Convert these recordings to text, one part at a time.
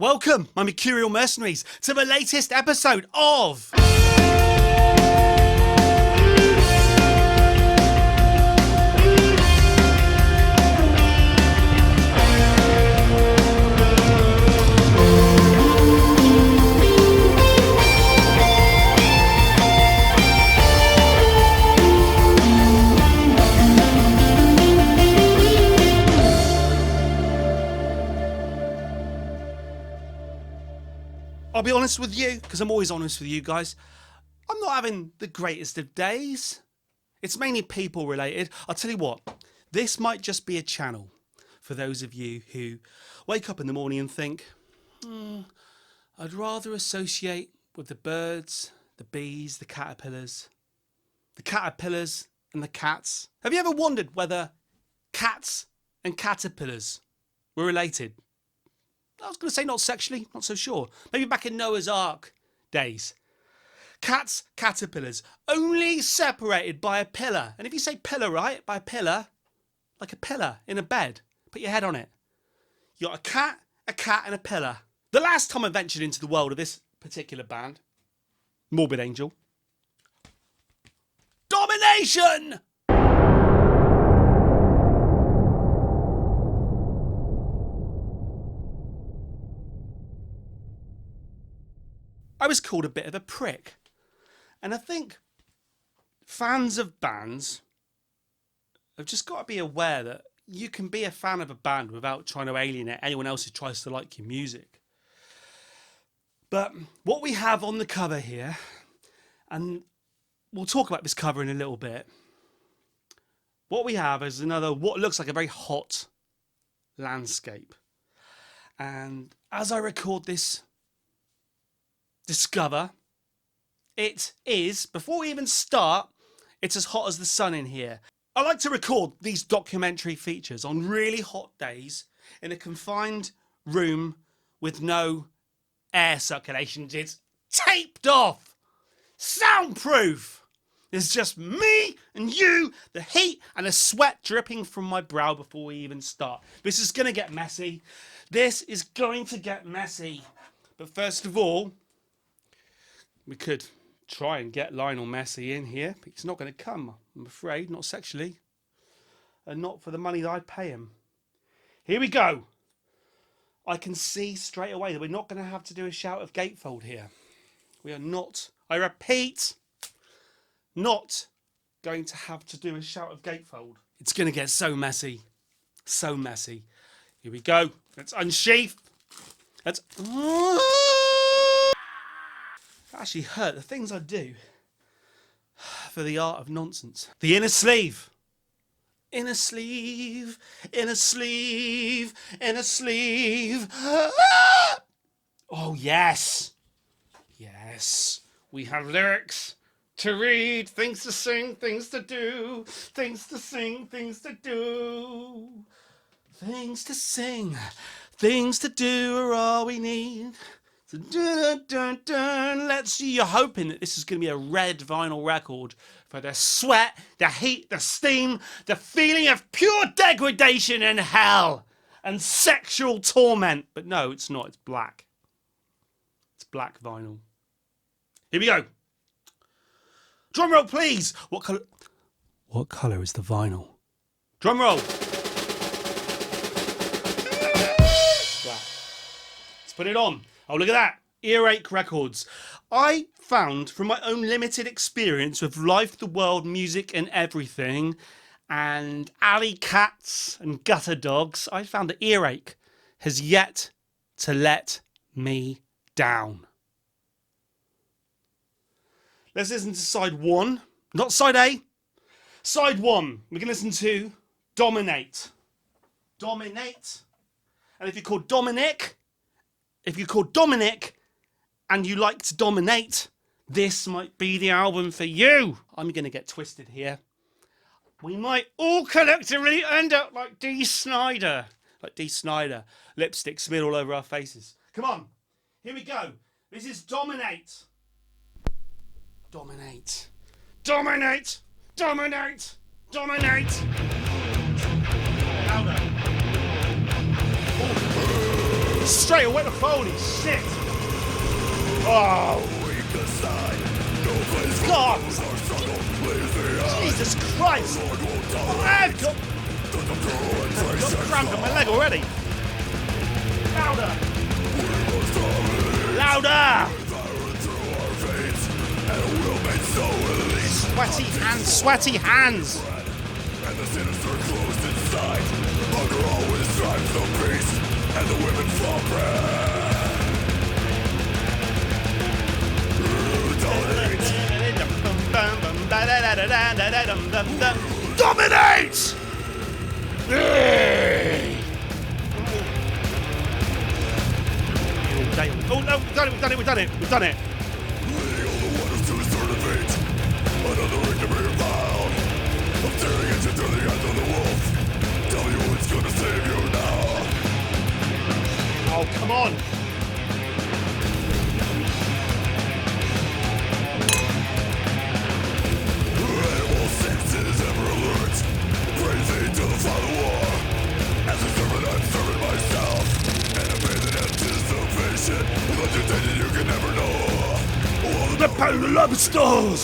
Welcome, my Mercurial mercenaries, to the latest episode of... I'll be honest with you, because I'm always honest with you guys. I'm not having the greatest of days. It's mainly people related. I'll tell you what, this might just be a channel for those of you who wake up in the morning and think, I'd rather associate with the birds, the bees, the caterpillars and the cats. Have you ever wondered whether cats and caterpillars were related? I was going to say not sexually, not so sure. Maybe back in Noah's Ark days. Cats, caterpillars, only separated by a pillar. And if you say pillar, right, by a pillar, like a pillar in a bed, put your head on it. You got a cat and a pillar. The last time I ventured into the world of this particular band, M0rbid Angel, Domination! I was called a bit of a prick. And I think fans of bands have just got to be aware that you can be a fan of a band without trying to alienate anyone else who tries to like your music. But what we have on the cover here, and we'll talk about this cover in a little bit, what we have is another, what looks like a very hot landscape. And as I record this, discover it is, before we even start, it's as hot as the sun in here. I like to record these documentary features on really hot days in a confined room with no air circulation. It's taped off, soundproof. It's just me and you, the heat and the sweat dripping from my brow before we even start. This is going to get messy. This is going to get messy. But first of all, we could try and get Lionel Messi in here, but he's not going to come, I'm afraid, not sexually, and not for the money that I pay him. Here we go. I can see straight away that we're not going to have to do a shout of gatefold here. We are not, I repeat, not going to have to do a shout of gatefold. It's going to get so messy, so messy. Here we go. Let's unsheath. Let's... actually hurt the things I do for the art of nonsense. The inner sleeve. Inner sleeve, inner sleeve, inner sleeve. Oh, yes. Yes. We have lyrics to read, things to sing, things to do, things to sing, things to do. Things to sing, things to do are all we need. Let's see, you're hoping that this is going to be a red vinyl record for the sweat, the heat, the steam, the feeling of pure degradation and hell and sexual torment. But no, it's not. It's black. It's black vinyl. Here we go. Drum roll, please. What color is the vinyl? Drum roll. Black. Let's put it on. Oh, look at that. Earache Records. I found, from my own limited experience with life, the world, music and everything, and alley cats and gutter dogs, I found that Earache has yet to let me down. Let's listen to side one. Not side A. Side one. We can listen to Dominate. Dominate. And if you're called Dominic... If you're called Dominic and you like to dominate, this might be the album for you. I'm going to get twisted here. We might all collectively end up like D. Snyder. Like D. Snyder. Lipstick smeared all over our faces. Come on. Here we go. This is Dominate. Dominate. Dominate. Dominate. Dominate. Louder. straight away. Holy shit! Oh, God! Jesus Christ! I've got cramp in my leg already. Louder! Louder! Sweaty hands, sweaty hands! And the sinister closed inside. Hunger always drives the beast, and the women fall prey. Dominate! Oh no, we've done it, we've done it, we've done it, we've done it. Another ring to be found. I'm staring at you through the eyes of the wolf. Tell me what's gonna save you now. Oh, come on. Animal senses ever alert. Praising to the Father War. As a servant, I'm serving myself. And I'm in anticipation. With agitated, you can never know. The polar lobsters!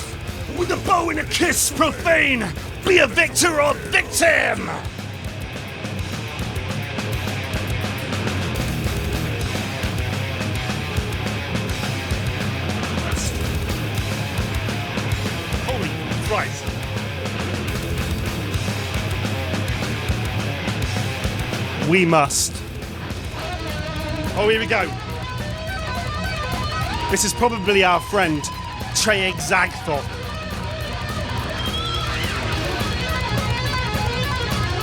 With a bow and a kiss profane, be a victor or victim! Holy Christ! We must. Oh, here we go. This is probably our friend, Trey Exagthor.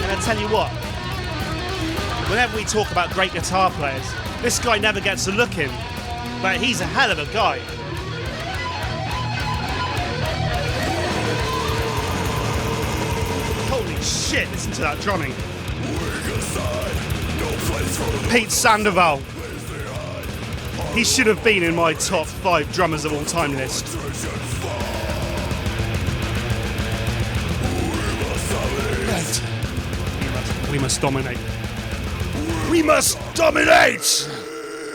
And I tell you what, whenever we talk about great guitar players, this guy never gets a look in, but he's a hell of a guy. Holy shit, listen to that drumming. Pete Sandoval. He should have been in my top 5 drummers of all time list. We must dominate. We must dominate!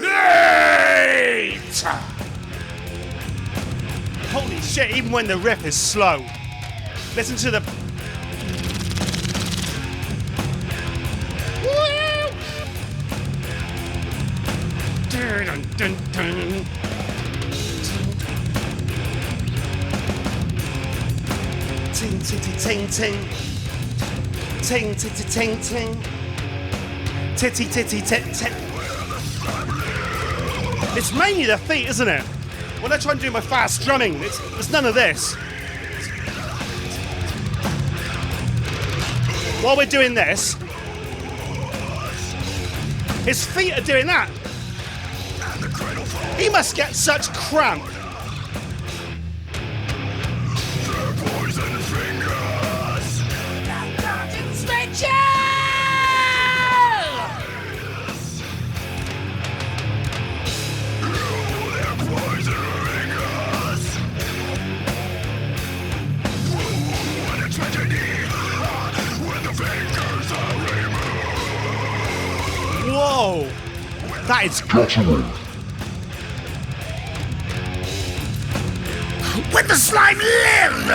Nate! Holy shit, even when the riff is slow. Listen to the... Dun, dun, dun. Ting, ting, ting, ting, ting. Ting, ting, ting, ting, ting. Titty, titty, tit, tit. It's mainly the feet, isn't it? When I try and do my fast drumming, it's none of this. While we're doing this, his feet are doing that. He must get such cramp. Whoa! That is guttural. When the slime live!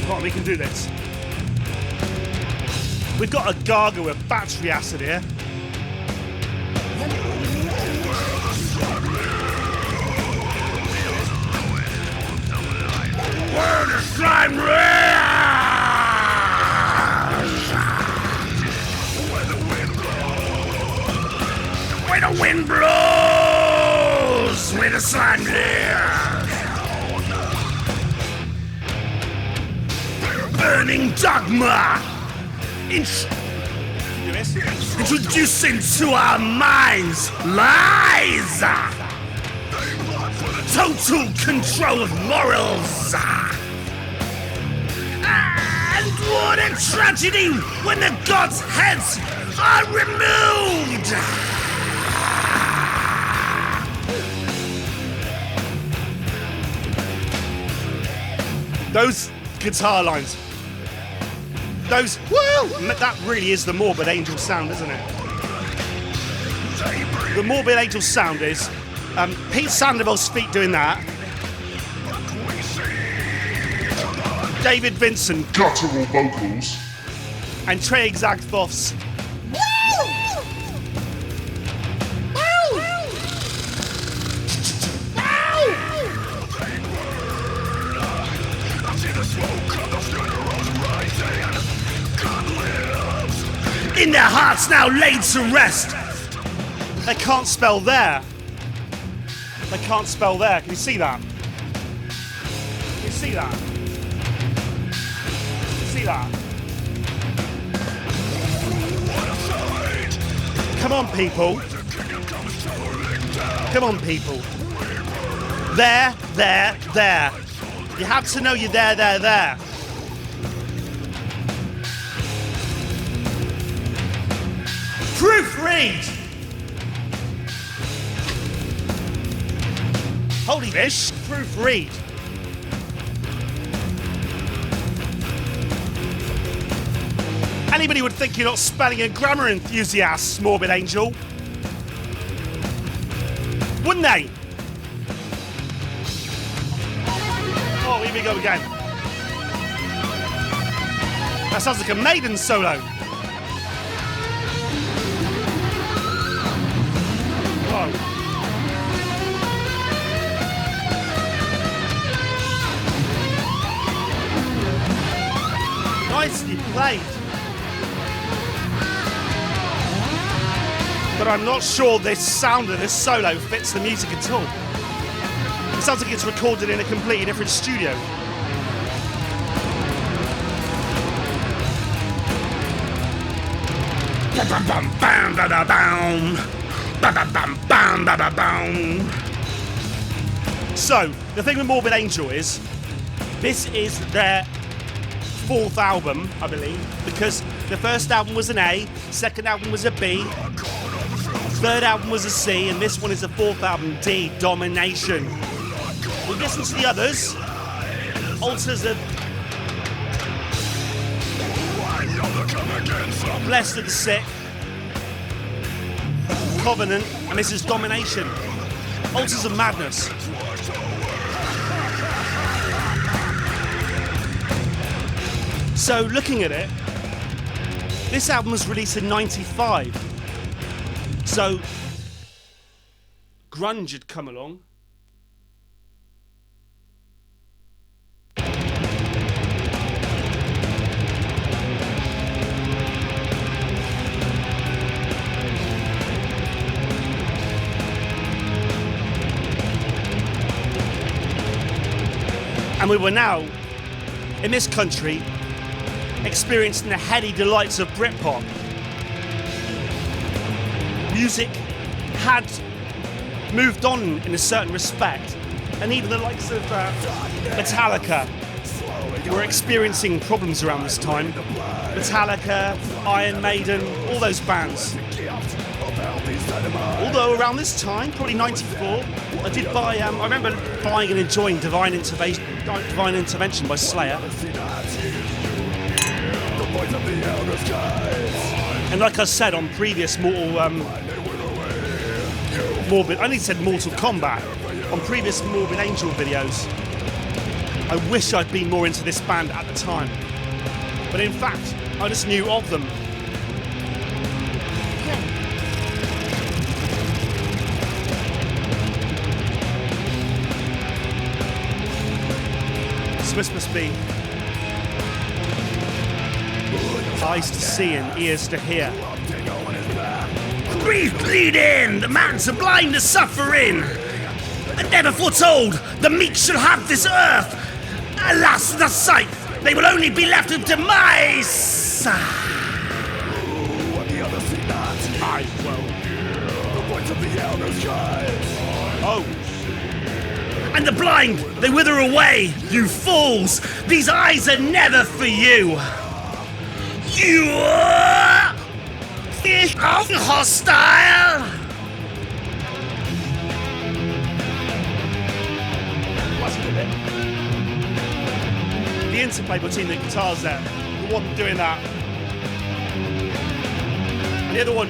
Come on, we can do this. We've got a gargle with battery acid here. Where the slime live! Where the wind blows, where the slime lives. Burning dogma, introducing to our minds lies. Total control of morals. And what a tragedy when the gods' heads are removed. Those guitar lines. Those, woo! That really is the Morbid Angel sound, isn't it? The Morbid Angel sound is Pete Sandoval's feet doing that. David Vincent, Guttural vocals. and Trey Exagthos. In their hearts now laid to rest. They can't spell there. They can't spell there. Can you see that? Can you see that? Can you see that? Come on, people. Come on, people. There, there, there. You have to know you're there, there, there. Proofread! Holy fish, proofread. Anybody would think you're not spelling and grammar enthusiasts, Morbid Angel. Wouldn't they? Oh, here we go again. That sounds like a Maiden solo. Whoa. Nicely played. But I'm not sure this sound of this solo fits the music at all. It sounds like it's recorded in a completely different studio. So, the thing with Morbid Angel is, this is their fourth album, I believe, because the first album was an A, second album was a B, third album was a C, and this one is the fourth album, D0mination. We listen to the others. Altars of Blessed of the Sick, Covenant, and this is Domination. Altars of Madness. So looking at it, this album was released in '95. So grunge had come along. And we were now, in this country, experiencing the heady delights of Britpop. Music had moved on in a certain respect, and even the likes of Metallica were experiencing problems around this time. Metallica, Iron Maiden, all those bands. Although around this time, probably '94, I did buy. I remember buying and enjoying Divine Intervention by Slayer. And like I said on previous Mortal Kombat, on previous Morbid Angel videos, I wish I'd been more into this band at the time. But in fact, I just knew of them. So this must be eyes to see and ears to hear. Breathe, bleed in, the man's are blind to suffering. I never foretold the meek shall have this earth. Alas, the sight, they will only be left with demise. I will. Oh. And the blind, they wither away, you fools. These eyes are never for you. You are hostile. The interplay between the guitars there, want them doing that. And the other one.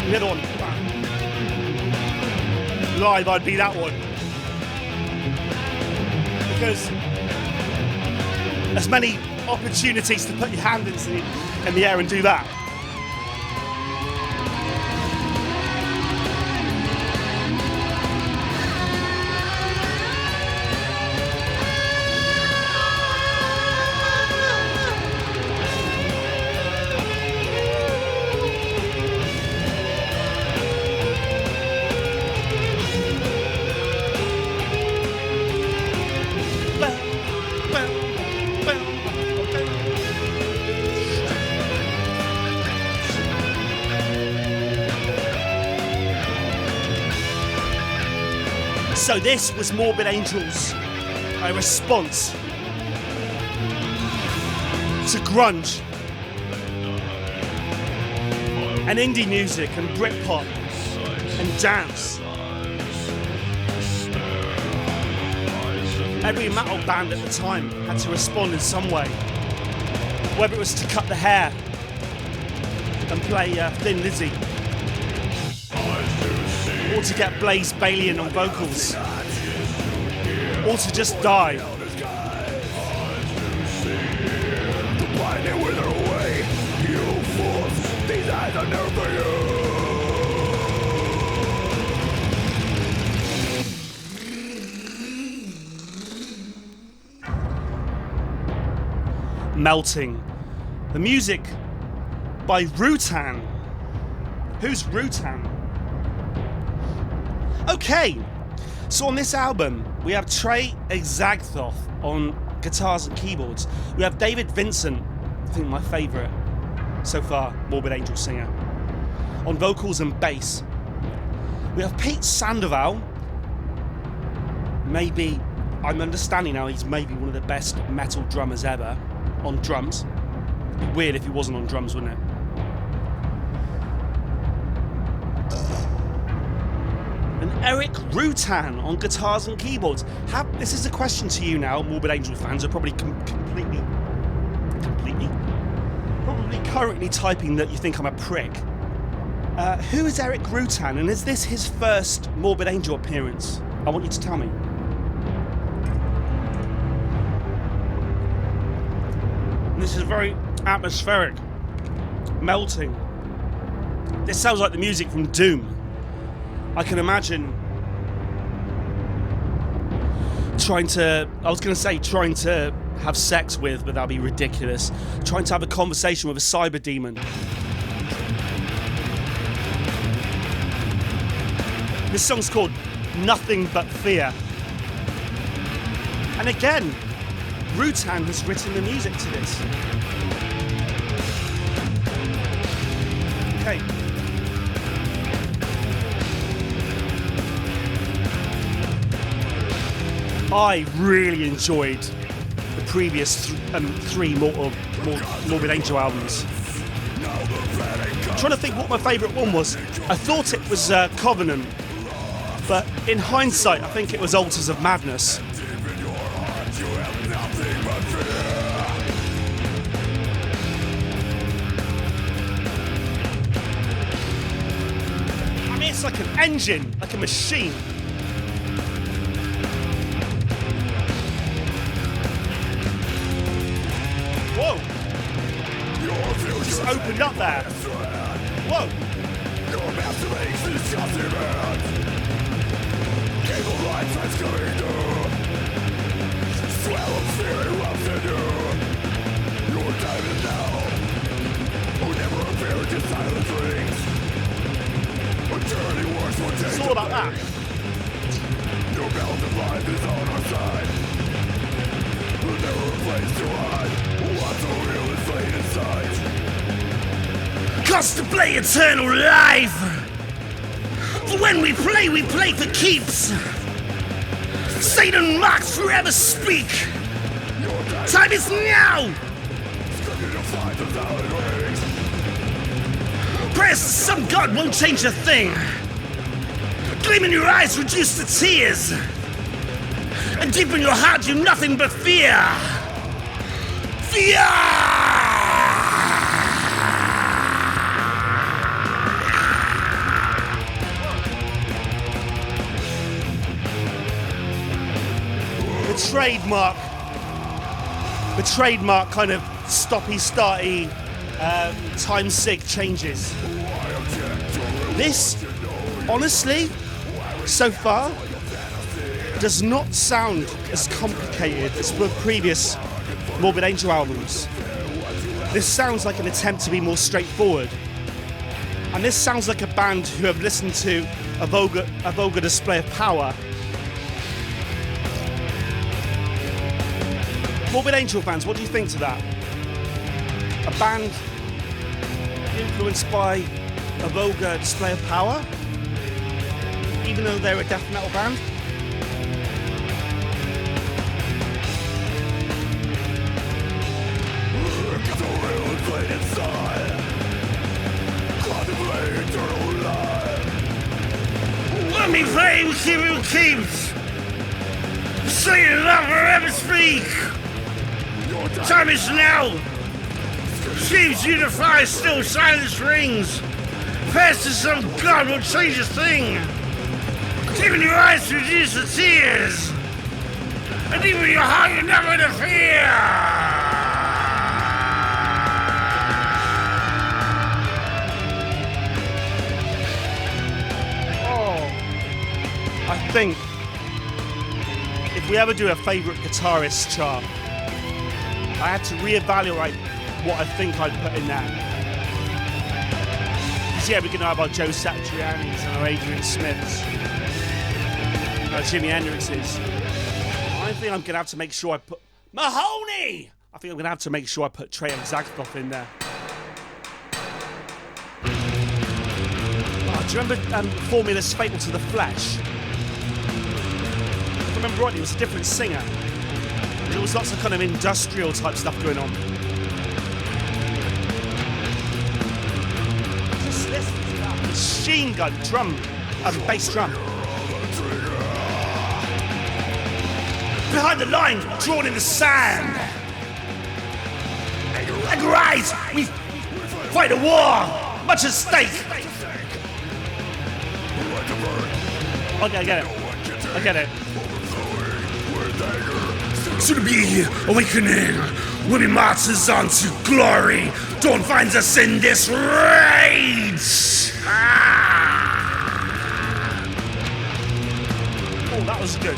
The other one. Live, I'd be that one. Because as many opportunities to put your hand in the air and do that. So this was M0rbid Angel's response to grunge and indie music and Britpop and dance. Every metal band at the time had to respond in some way, whether it was to cut the hair and play Thin Lizzy, or to get Blaze Bailey in on vocals, or to just die. Melting. The music by Rutan. Who's Rutan? Okay, so on this album, we have Trey Exagthoth on guitars and keyboards. We have David Vincent, I think my favourite so far, M0rbid Angel singer, on vocals and bass. We have Pete Sandoval. Maybe, I'm understanding now, he's maybe one of the best metal drummers ever on drums. It'd be weird if he wasn't on drums, wouldn't it? Eric Rutan on guitars and keyboards. This is a question to you now, M0rbid Angel fans are probably probably currently typing that you think I'm a prick. Who is Eric Rutan, and is this his first M0rbid Angel appearance? I want you to tell me. And this is very atmospheric, melting. This sounds like the music from Doom. I can imagine trying to have sex with, but that'd be ridiculous. Trying to have a conversation with a cyber demon. This song's called Nothing But Fear. And again, Rutan has written the music to this. Okay. I really enjoyed the previous three M0rbid Angel albums. I'm trying to think what my favourite one was. I thought it was Covenant, but in hindsight, I think it was Altars of Madness. I mean, it's like an engine, like a machine. Whoa! Just opened up there. Whoa! Your masturbation is just demand. Cable lines that's coming through. Swell of fear erupts in you. Your time is now. Who never appear to silent rings. Eternity works for days. It's all about that. Your balance of life is on our side. We'll never replace to hide. What's so real is laid inside. Cause to play eternal life. For when we play for keeps. Satan mocks forever speak. Time is now. Prayers to some god won't change a thing. Gleam in your eyes reduce to tears. And deep in your heart, you've nothing but fear. Fear! The trademark kind of stoppy-starty time sig changes. This, honestly, so far, does not sound as complicated as the previous M0rbid Angel albums. This sounds like an attempt to be more straightforward. And this sounds like a band who have listened to a vulgar display of power. M0rbid Angel fans, what do you think to that? A band influenced by a vulgar display of power? Even though they're a death metal band? Let me play with Hero Keeps. Saying love forever speak. Time is now. Seems unified, still silence rings. Past to some god will change a thing. Even your eyes to reduce the tears. And even your heart you never to fear. I think if we ever do a favourite guitarist chart, I had to reevaluate what I think I'd put in there. Because yeah, we can know about Joe Satriani's and our Adrian Smiths, our Jimi Hendrix's. I think I'm gonna have to make sure I put Mahoney. I think I'm gonna have to make sure I put Trey and Zagatoff in there. Oh, do you remember Formula's Fatal to the Flesh? If I remember rightly, it was a different singer. There was lots of kind of industrial type stuff going on. Just listen to that machine gun drum, bass drum. Behind the line, drawn in the sand. And rise, we fight a war, much at stake. Okay, I get it. Soon to be awakening, we'll be martyrs unto glory. Dawn finds us in this rage. Oh, that was good.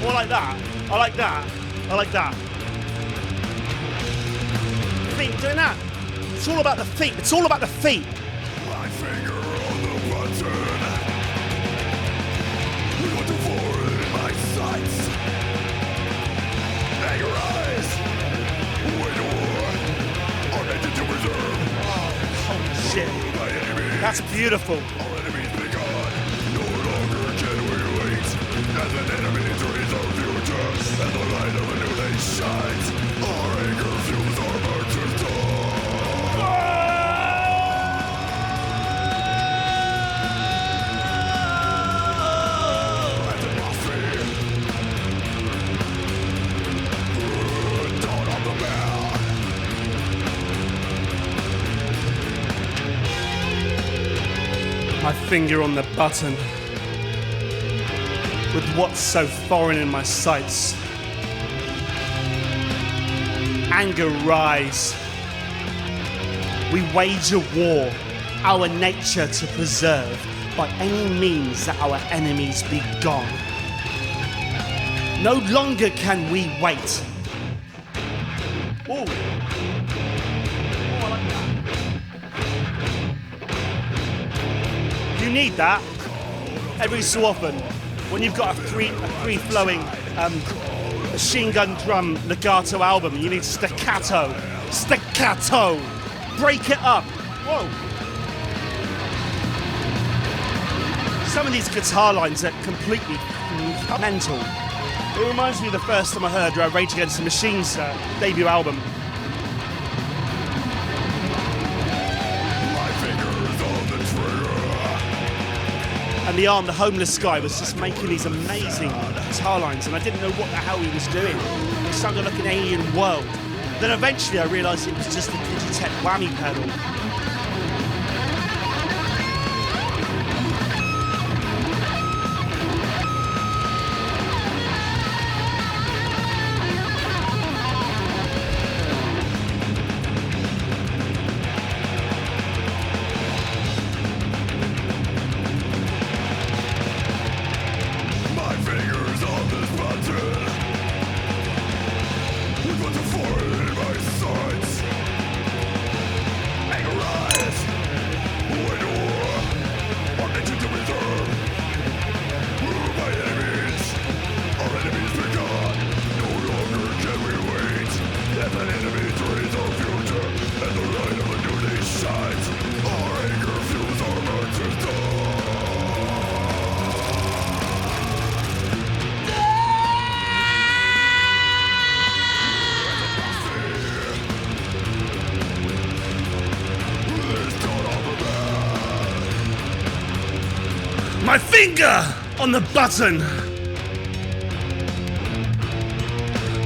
Oh, I like that. Feet, doing that. It's all about the feet. My finger on the button. What to for in my sights. And your eyes. When you're unended to preserve. Oh, holy shit. My enemies. That's beautiful. Our enemies be gone. No longer can we wait. As an enemy enters our future. As the light of a new day shines. Our anger fuels our marching dawn. My finger on the button. With what's so foreign in my sights. Anger rise. We wage a war, our nature to preserve, by any means that our enemies be gone. No longer can we wait. Ooh. I like that. You need that every so often when you've got a free-flowing machine gun drum legato album. You need staccato, break it up. Whoa. Some of these guitar lines are completely mental. It reminds me of the first time I heard Rage Against the Machine's debut album. And Liam, the homeless guy, was just making these amazing guitar lines, and I didn't know what the hell he was doing. It sounded like an alien world. Then eventually I realised it was just a Digitech whammy pedal. My finger on the button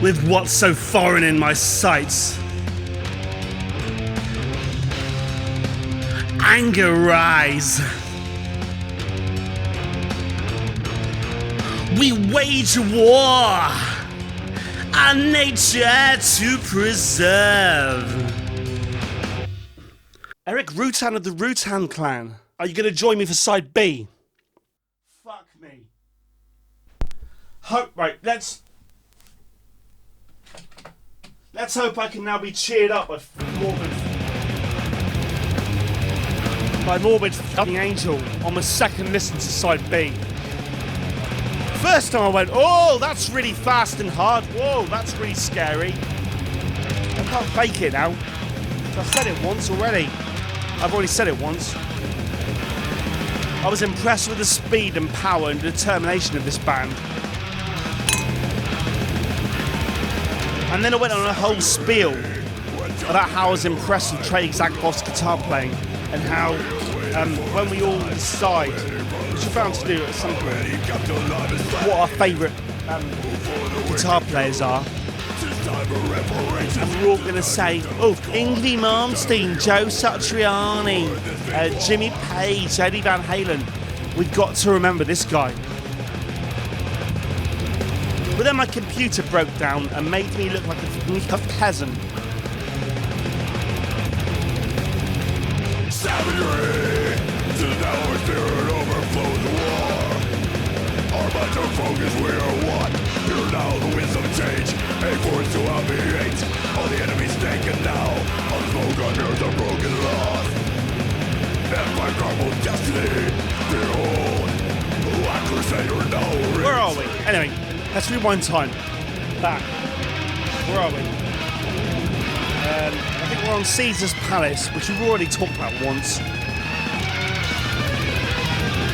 with what's so foreign in my sights. Anger rise. We wage war, our nature to preserve. Eric Rutan of the Rutan clan, are you going to join me for side B? Fuck me. Right, let's hope I can now be cheered up by M0rbid Angel on my second listen to side B. First time I went, oh, that's really fast and hard. Whoa, that's really scary. I can't fake it now. I've said it once already. I've already said it once. I was impressed with the speed and power and determination of this band. And then I went on a whole spiel about how I was impressed with Trey Zagboff's guitar playing and how when we all decide, which we're bound to do at some point, what our favourite guitar players are, and we're all going to say, oh, Yngwie Malmsteen, Joe Satriani, Jimmy Page, Eddie Van Halen. We've got to remember this guy. But then my computer broke down and made me look like a peasant. Savagery, to our spirit overflows the war. Our minds are focused, we are one. Hear now the winds of change, a force to obviate. All the enemies taken now, all the smoke unders are broken lost. And my crumbled destiny, behold, a crusader now. Where are we? Anyway, let's rewind time. Back. Where are we? I think we're on Caesar's Palace, which we've already talked about once.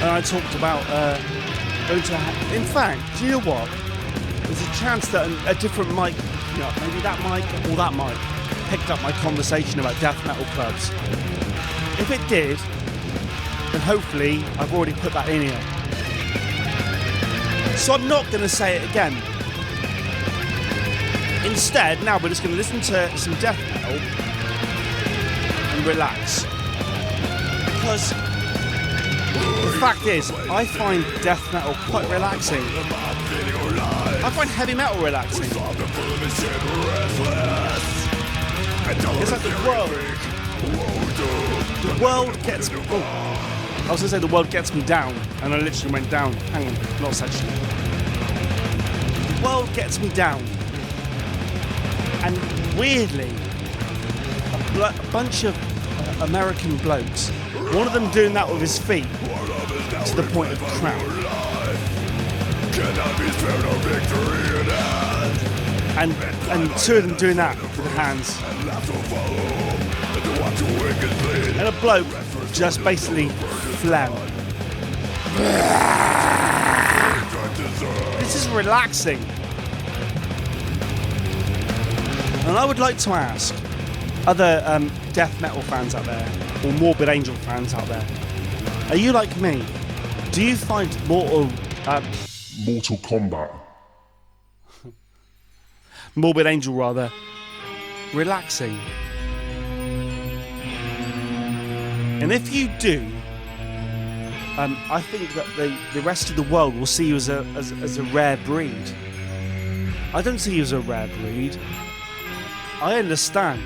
And I talked about going to... In fact, do you know what? There's a chance that a different mic, you know, maybe that mic or that mic, picked up my conversation about death metal clubs. If it did, then hopefully I've already put that in here. So I'm not going to say it again. Instead, now we're just going to listen to some death metal and relax. Because the fact is, I find death metal quite relaxing. I find heavy metal relaxing. It's like the world gets... Oh, I was going to say the world gets me down, and I literally went down. Hang on, not sexually. The world gets me down. And weirdly, a bunch of American blokes, one of them doing that with his feet to the point of cramp. And two of them doing that with their hands. And a bloke just basically phlegm. This is relaxing. And I would like to ask other death metal fans out there, or M0rbid Angel fans out there, are you like me? Do you find Mortal Kombat. M0rbid Angel rather relaxing? And if you do, I think that the rest of the world will see you as a rare breed. I don't see you as a rare breed. I understand.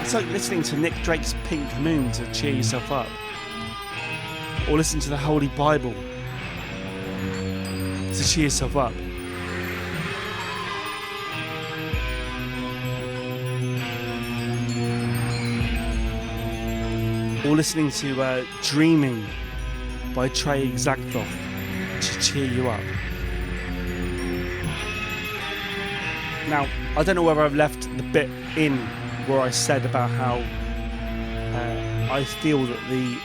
It's like listening to Nick Drake's Pink Moon to cheer yourself up. Or listen to the Holy Bible to cheer yourself up. Or listening to Dreaming by Trey Exacthoff to cheer you up. Now, I don't know whether I've left the bit in where I said about how I feel that the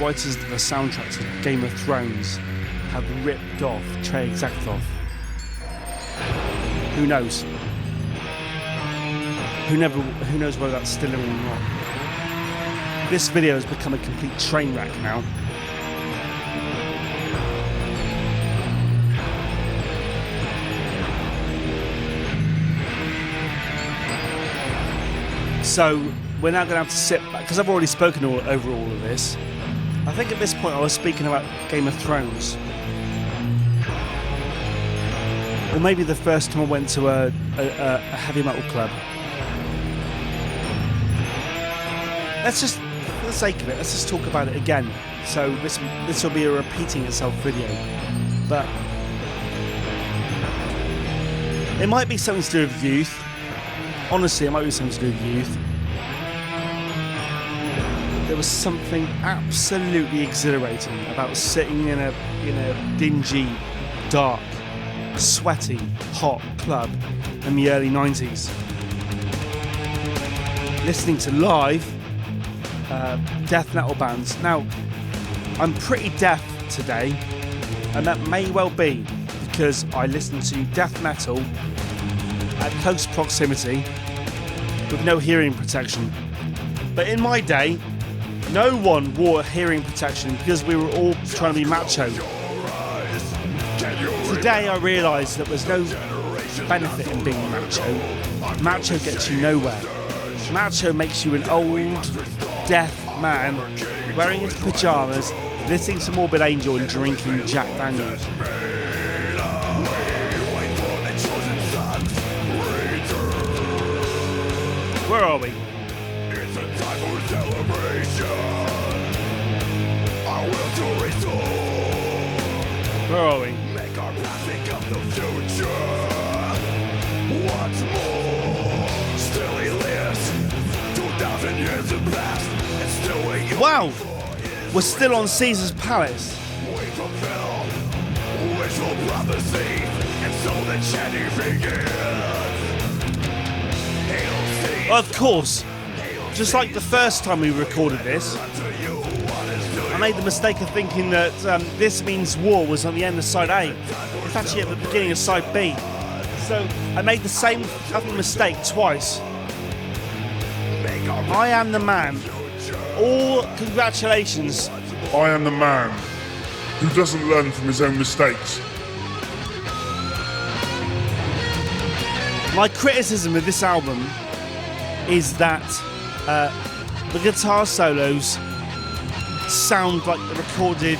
writers of the soundtrack to Game of Thrones have ripped off Trey Exacthoff. Who knows? Who knows whether that's still in or not? This video has become a complete train wreck now. So we're now going to have to sit back, because I've already spoken over all of this. I think at this point I was speaking about Game of Thrones. Or maybe the first time I went to a heavy metal club. Let's just, for the sake of it, let's just talk about it again. So this will be a repeating itself video. But it might be something to do with youth. Honestly, it might be something to do with youth. There was something absolutely exhilarating about sitting in a dingy, dark, sweaty, hot club in the early 90s. Listening to live death metal bands. Now, I'm pretty deaf today, and that may well be because I listen to death metal at close proximity with no hearing protection. But in my day, no one wore hearing protection because we were all trying to be macho. Today I realise that there's no benefit in being macho. Macho gets you nowhere. Macho makes you an old, deaf man wearing his pyjamas, listening to M0rbid Angel and drinking Jack Daniels. Where are we? It's a time for celebration. I will to restore. Where are we? Make our past become the future. Once more, still he lives. 2,000 years have passed, and still we Wow! We're still on Caesar's Palace. we fulfill wishful prophecy, and so the chanting begins. Of course, just like the first time we recorded this, I made the mistake of thinking that This Means War was on the end of side A. It's actually at the beginning of side B. So I made the same fucking mistake twice. I am the man. All congratulations. I am the man who doesn't learn from his own mistakes. My criticism of this album is that the guitar solos sound like they're recorded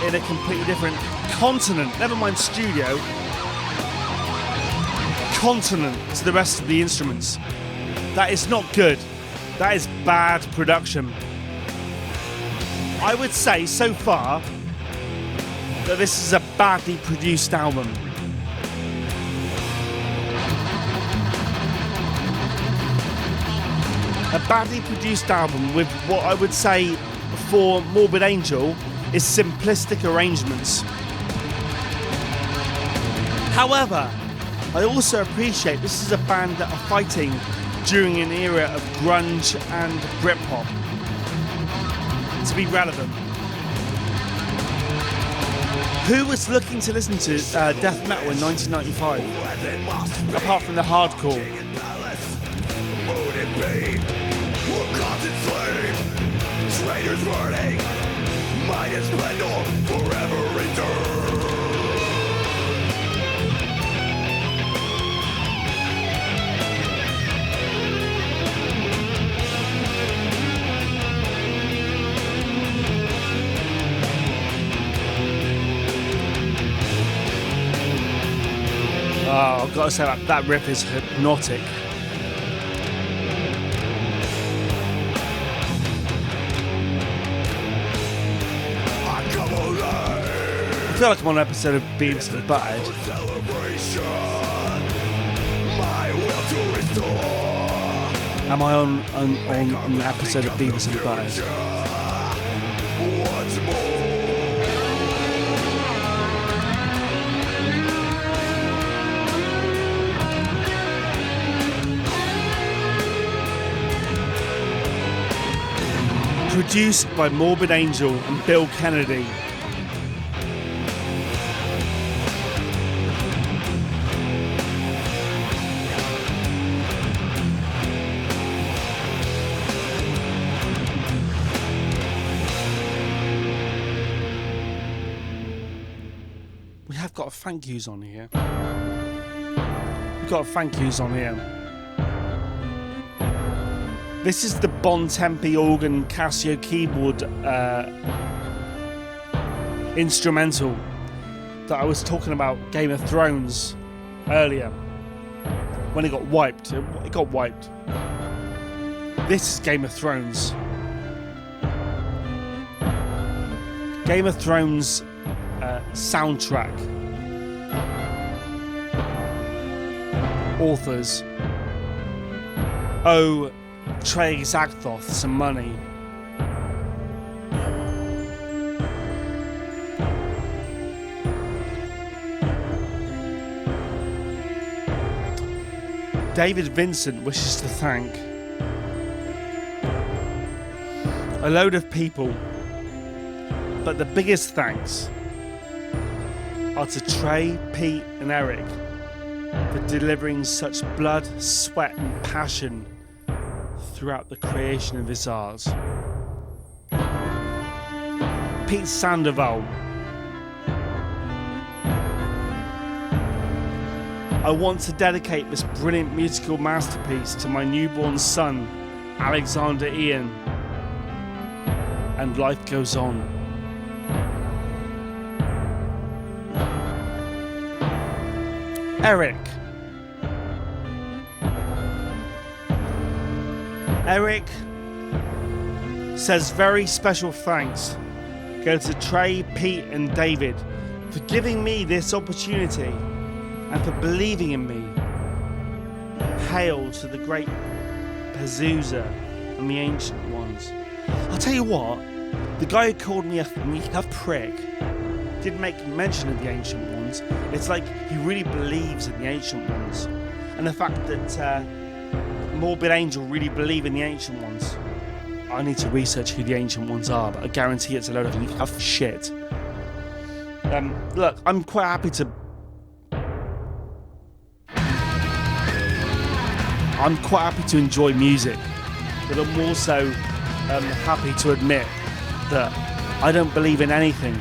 in a completely different continent, never mind studio, continent to the rest of the instruments. That is not good. That is bad production. I would say so far that this is a badly produced album. A badly produced album with what I would say for M0rbid Angel is simplistic arrangements. However, I also appreciate this is a band that are fighting during an era of grunge and Britpop to be relevant. Who was looking to listen to death metal in 1995 apart from the hardcore? traitors burning, might and splendor forever return. Oh, I've got to say that riff is hypnotic. I feel like I'm on an episode of Beavis and Butthead. Am I on an episode of Beavis and Butthead? Once more. Produced by M0rbid Angel and Bill Kennedy. We have got a thank yous on here. We've got a thank yous on here. This is the Bon Tempi organ Casio keyboard instrumental that I was talking about Game of Thrones earlier. When it got wiped. It got wiped. This is Game of Thrones. Game of Thrones soundtrack. Authors. Oh, Trey Zagthoth some money. David Vincent wishes to thank a load of people, but the biggest thanks are to Trey, Pete and Eric for delivering such blood, sweat and passion throughout the creation of this art. Pete Sandoval. I want to dedicate this brilliant musical masterpiece to my newborn son, Alexander Ian. And life goes on. Eric. Eric says very special thanks go to Trey, Pete and David for giving me this opportunity and for believing in me. Hail to the great Pazuzu and the Ancient Ones. I'll tell you what, the guy who called me a prick didn't make mention of the Ancient Ones. It's like he really believes in the Ancient Ones. And the fact that M0rbid Angel really believe in the Ancient Ones. I need to research who the Ancient Ones are, but I guarantee it's a load of shit. Look, I'm quite happy to enjoy music, but I'm also happy to admit that I don't believe in anything,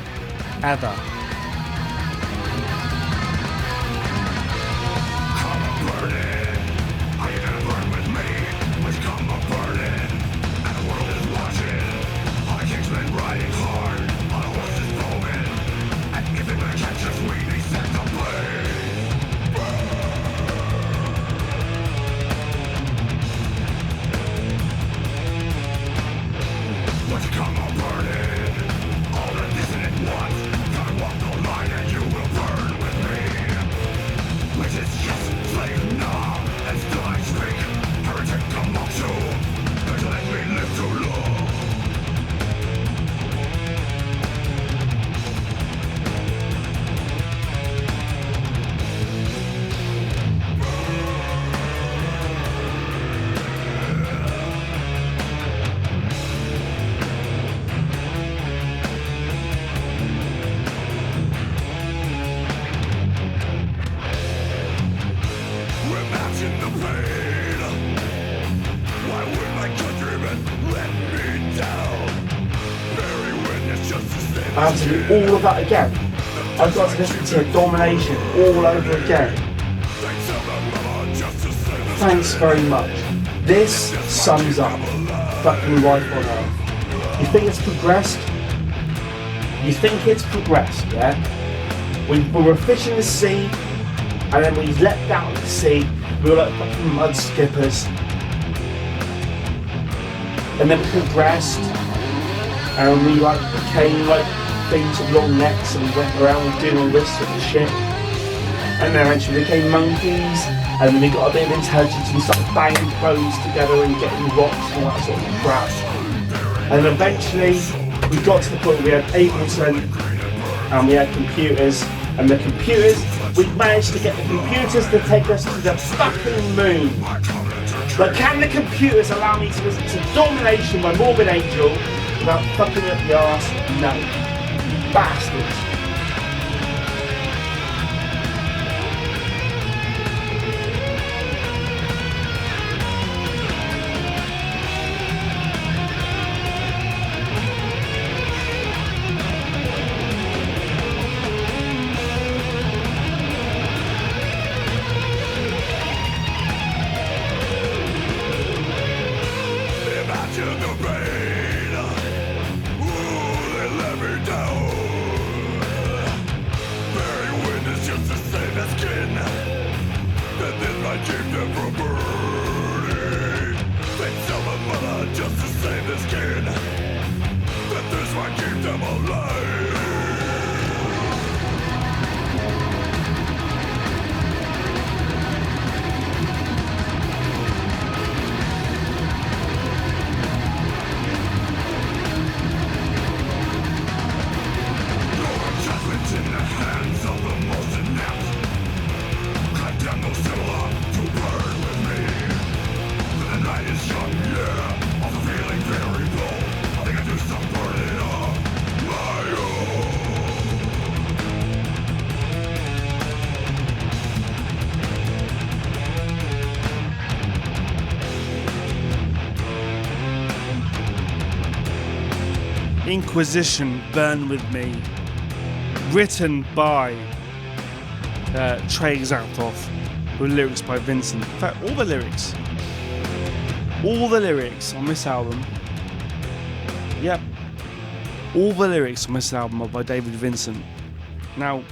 ever. Come on, burn it. All the dissonant ones, gotta walk I have to do all of that again. I've got to listen to Domination all over again. Thanks very much. This sums up fucking life on Earth. You think it's progressed? You think it's progressed, yeah? We were fishing the sea, and then we leapt out of the sea. We were like fucking mud skippers. And then we progressed, and we like became like things with long necks, and we went around doing all this sort of shit. And then eventually we became monkeys, and then we got a bit of intelligence and started banging clothes together and getting rocks and all that sort of crap. And eventually we got to the point where we had Ableton and we had computers, and the computers, we managed to get the computers to take us to the fucking moon. But can the computers allow me to listen to Domination by M0rbid Angel without fucking up the arse? No. Bastards. Imagine the pain. Ooh, they let me down. Bearing witness just to save their skin. That this might keep them from burning. They sell my mother just to save their skin. That this might keep them alive. In the hands of the most inept, condemn those similar to burn with me. The night is young, yeah, also feeling very bold. I think I do some burning up my own. Inquisition, Burn With Me. Written by Trey Xathoff, with lyrics by Vincent. In fact, all the lyrics on this album, yep, all the lyrics on this album are by David Vincent. Now,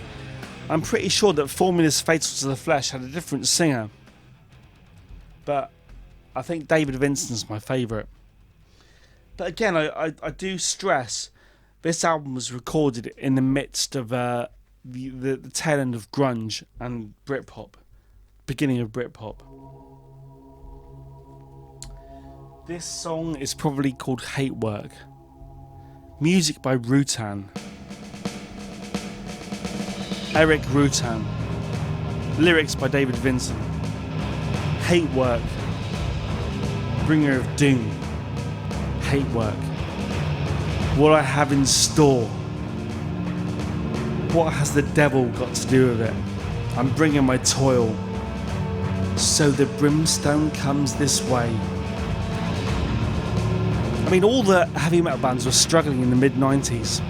I'm pretty sure that Formulas Fatal to the Flesh had a different singer, but I think David Vincent's my favourite. But again, I do stress this album was recorded in the midst of the tail end of grunge and Britpop, beginning of Britpop. This song is probably called Hate Work. Music by Rutan. Eric Rutan. Lyrics by David Vincent. Hate Work. Bringer of Doom. Hate Work. What I have in store. What has the devil got to do with it? I'm bringing my toil. So the brimstone comes this way. I mean, all the heavy metal bands were struggling in the mid-90s.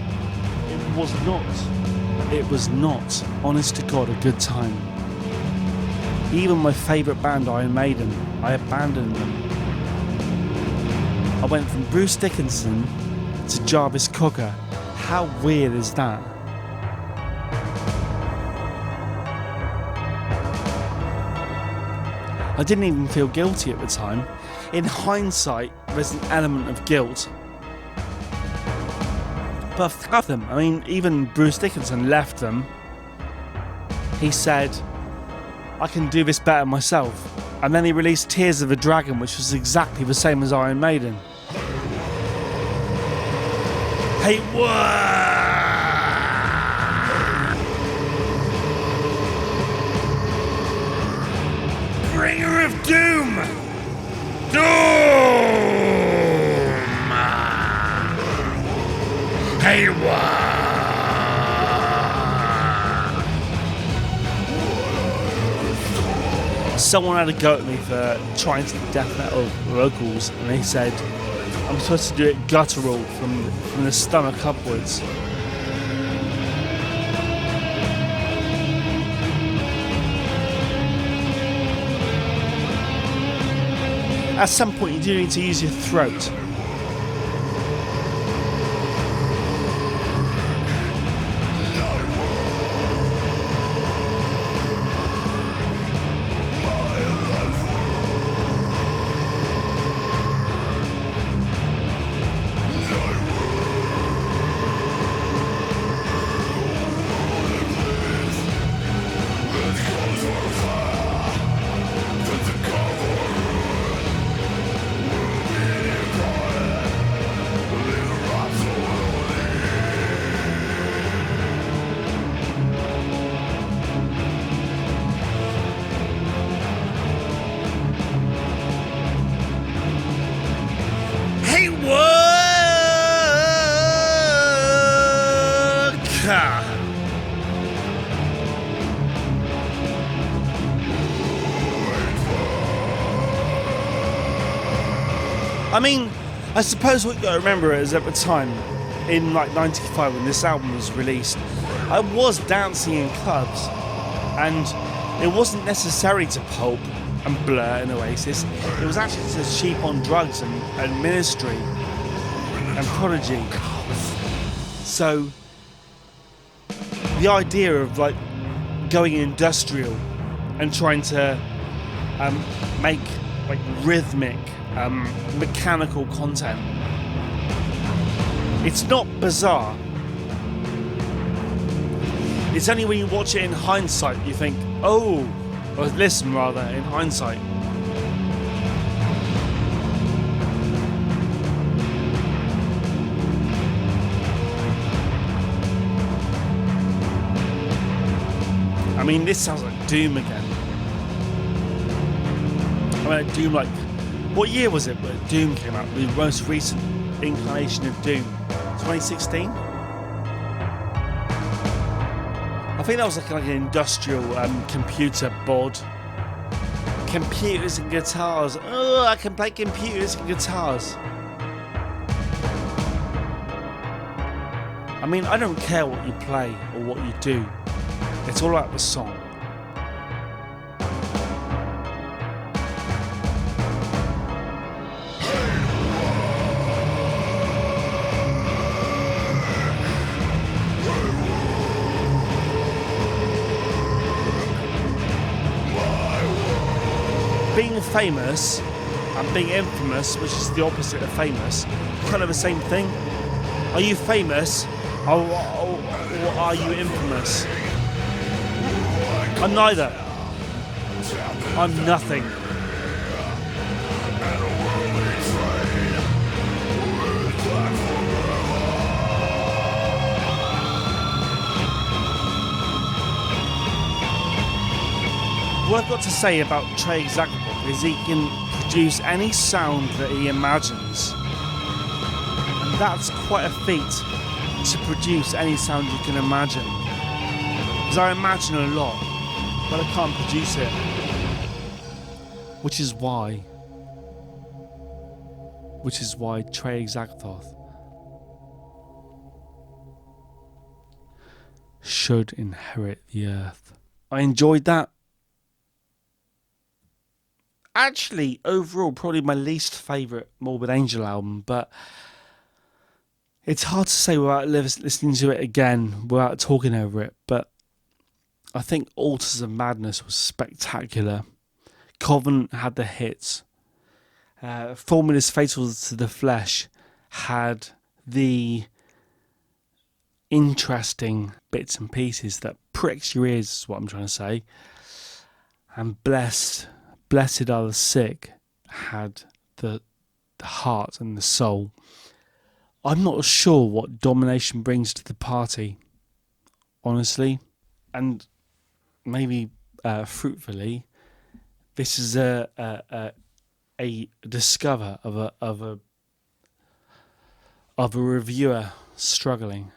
It was not, honest to God, a good time. Even my favourite band, Iron Maiden, I abandoned them. I went from Bruce Dickinson to Jarvis Cocker. How weird is that? I didn't even feel guilty at the time. In hindsight, there's an element of guilt. But fuck them. I mean, even Bruce Dickinson left them. He said, I can do this better myself. And then he released Tears of a Dragon, which was exactly the same as Iron Maiden. Hate Work! Bringer of Doom! Hate Work! Someone had a go at me for trying to do death metal vocals, and they said I'm supposed to do it guttural from the stomach upwards. at some point you do need to use your throat. Hey, worker! I mean, I suppose what you gotta remember is at the time, in like '95 when this album was released, I was dancing in clubs, and it wasn't necessary to Pulp and Blur and Oasis. It was actually just Sheep on Drugs and Ministry and Prodigy. So the idea of like going industrial and trying to make like rhythmic, mechanical content, it's not bizarre. It's only when you watch it in hindsight you think, oh, or listen rather, in hindsight. I mean, this sounds like Doom again. I mean, Doom, like, what year was it when Doom came out? The most recent incarnation of Doom, 2016. I think that was like an industrial computer bod. Computers and guitars. Oh, I can play computers and guitars. I mean, I don't care what you play or what you do. It's all about the song. Being famous and being infamous, which is the opposite of famous, kind of the same thing. Are you famous or are you infamous? I'm neither. I'm nothing. What I've got to say about Trey Zagabog is he can produce any sound that he imagines. And that's quite a feat, to produce any sound you can imagine. Because I imagine a lot, but I can't produce it. Which is why Trey Zagabog should inherit the earth. I enjoyed that. Actually, overall, probably my least favourite M0rbid Angel album, but it's hard to say without listening to it again, without talking over it, but I think Altars of Madness was spectacular. Covenant had the hits. Formulas Fatal to the Flesh had the interesting bits and pieces that pricks your ears, is what I'm trying to say. And Blessed Are the Sick had the heart and the soul. I'm not sure what Domination brings to the party, honestly, and maybe fruitfully, this is a discover of a reviewer struggling.